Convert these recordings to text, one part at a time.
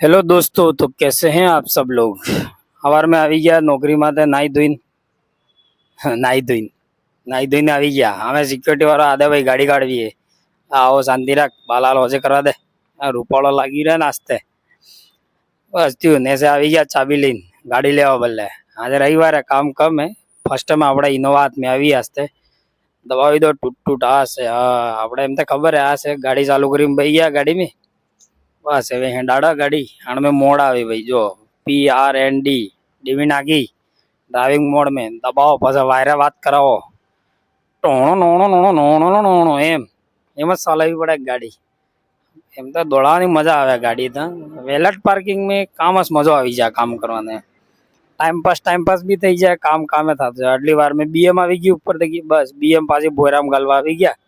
Hello दोस्तों, तो कैसे हैं आप सब लोग। हवार में આવી ગયા નોકરીમાં નાઈ ધોઈને નાઈ ધોઈને આવી ગયા। અમે સિક્યોરિટી વાળા આદે ભાઈ ગાડી કાઢવીએ, આવો શાંતિ રાખ, બાલાલ હોજે કરવા દે। આ રૂપાળો લાગી રહ્યા નાસ્તે, બસ થયું ને આવી ગયા ચાબી લઈને ગાડી લેવા બદલે। આજે રવિવારે કામ કમ હે, ફર્સ્ટ ટાઈમ આપણે ઇનોવા હાથમાં આવી હસ્તે દબાવી દો ટૂટ ટૂટ આ છે। હા, આપણે એમ તો ખબર હે આ છે। ગાડી ચાલુ કરીને ભાઈ ગયા ગાડી में, बस હવે હેડાડા ગાડી આણ में मोड આવી भाई, जो PRND ડીવી નાખી ડ્રાઇવિંગ મોડ में દબાવો, પછી વાયરે વાત કરાવો, ટોણો નોણો નોણો નોણો નોણો એમ એમ જ ચલાવવી પડે ગાડી। એમ તો દોડાવાની મજા આવે ગાડી તો। વેલેટ પાર્કિંગ में કામ જ મજો આવી જાય કામ કરવાને। ટાઈમ પાસ બી થઈ જાય, કામ કામે થતું જાય। આટલી વાર મેં BM આવી ગઈ ઉપર થઈ, બસ BM પાછી ભોયરામ ગાલવા આવી ગયા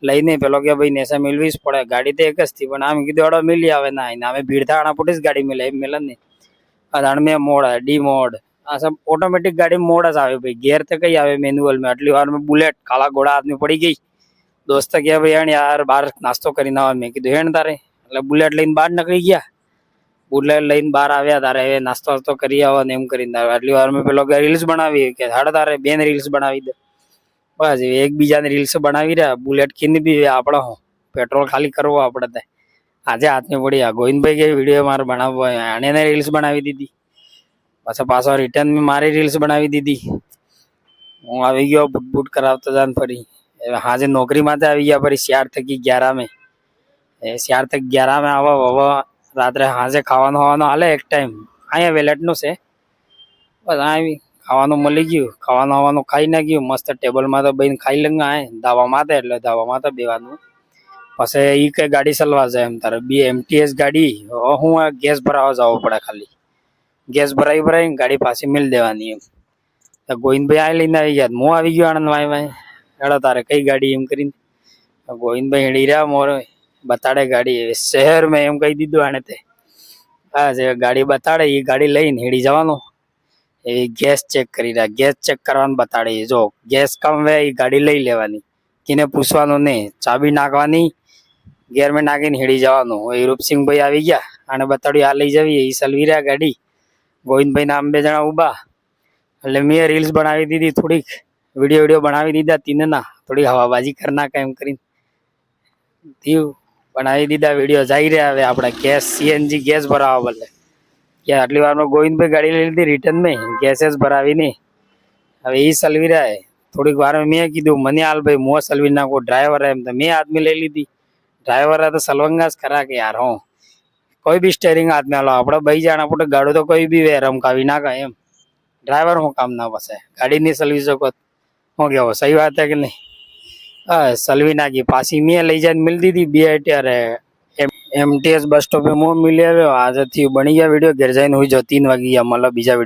લઈને। પેલો કે ભાઈ નેસા મિલવી જ પડે, ગાડી તો એક જ થી પણ આમ કીધું અડો મિલી આવે ના અમે ભીડ થાય આના પોતે જ ગાડી મિલે એમ મિલે ને। અદાણ में मोड है, डी मोड, આ सब ऑटोमेटिक गाड़ी मोड જ આવે ભાઈ। ગેર તો કઈ આવે મેન્યુઅલ में। આટલી વાર में बुलेट काला घोड़ा आदमी पड़ी गई। दोस्त કે ભાઈ હેણ યાર બહાર નાસ્તો કરીને આવે। મેં કીધું હેણ તારે, એટલે બુલેટ લઈને બહાર નીકળી ગયા। બુલેટ લઈને બહાર આવ્યા, તારે હવે નાસ્તો વાસ્તો કરી આવો ને એમ કરીને। આટલી વાર में પેલો કે રીલ્સ બનાવી કે હાડ તારે બેન રીલ્સ બનાવી દે। બસ એકબીજાને રીલ્સ બનાવી રહ્યા। બુલેટ કિની બી આપણે હું પેટ્રોલ ખાલી કરવો આપણે તે આજે હાથની પડી। આ ગોવિંદભાઈ કે વિડીયો મારે બનાવવો, આને રીલ્સ બનાવી દીધી। પાછો પાછો રિટર્ન में મારી રીલ્સ બનાવી દીધી। હું આવી ગયો બુટ બુટ કરાવતો જાન ફરી। હાજે નોકરી માટે આવી ગયા ફરી 4 થી 11 में। 4 થી 11 में આવો। હવે રાત્રે હાજે ખાવાનું હવાનું હાલે એક ટાઈમ અહીંયા વેલેટનું છે। બસ આવી ખાવાનું મળી ગયું, ખાવાનું હવાનું ખાઈ નાખ્યું મસ્ત। ટેબલમાં તો બેન ખાઈ લંગા આય ધાબામાં તો, એટલે ધાબામાં તો બેવાનું। પછી ઈ કઈ ગાડી ચલવા જાય એમ તારે BMTS ગાડી। હું ગેસ ભરાવા જવું પડે, ખાલી ગેસ ભરાઈ ગાડી પાછી મિલ દેવાની એમ। તો ગોવિંદભાઈ આ લઈને આવી ગયા, હું આવી ગયો આનંદ ભાઈ ભાઈ હેડો તારે કઈ ગાડી એમ કરીને। ગોવિંદભાઈ હેડી રહ્યા મોર બતાડે ગાડી શહેર में એમ કહી દીધું આને તે। હા જે ગાડી બતાડે એ ગાડી લઈને હેડી જવાનું। એ ગેસ ચેક કરી રહ્યા, ગેસ ચેક કરવાનું બતાડે। જો ગેસ કમ વે એ ગાડી લઈ લેવાની, કિને પૂછવાનું નહીં, ચાબી નાખવાની, ગેર में નાખીને હેડી જવાનું। એ રૂપસિંહભાઈ આવી ગયા, આને બતાડ્યું આ લઈ જવી, એ સલવી રહ્યા ગાડી। ગોવિંદભાઈ ના 2 જણા ઉભા, એટલે મેં રીલ્સ બનાવી દીધી થોડીક, વિડીયો બનાવી દીધા તીને ના, થોડી હવાબાજી કરી નાખે એમ કરીને થયું બનાવી દીધા વિડીયો। જઈ રહ્યા હવે આપણે ગેસ CNG ગેસ ભરાવા બદલે કે આટલી વારમાં ગોવિંદભાઈ ગાડી લઈ લીધી રિટર્ન में, ગેસ ભરાવી નહીં। હવે એ સલવી રહ્યા। થોડીક વાર મેં કીધું મને હાલ ભાઈ હું સલવી નાખું, ડ્રાઈવર એમ તો મેં આદમી લઈ લીધી। ડ્રાઈવર તો સલવંગા જ ખરા કે યાર, હું કોઈ બી સ્ટેરિંગ હાથમાં લો આપણે ભાઈ જાણ આપણે ગાડું તો કોઈ બી વે રમકાવી નાખે એમ। ડ્રાઈવર હું કામ ના પાસે ગાડી નહીં સલવી શકો, હું કેવો સહી વાત है કે નહીં। હા સલવી નાખી, પાછી મેં લઈ જઈને મિલ દીધી BIT MTS બસ સ્ટોપે હું મિલી આવ્યો। આજથી બની ગયા વિડીયો, ઘેર જઈને હુઈ જાઓ। 3 વાગી ગયા, મળે બીજા વિડીયો।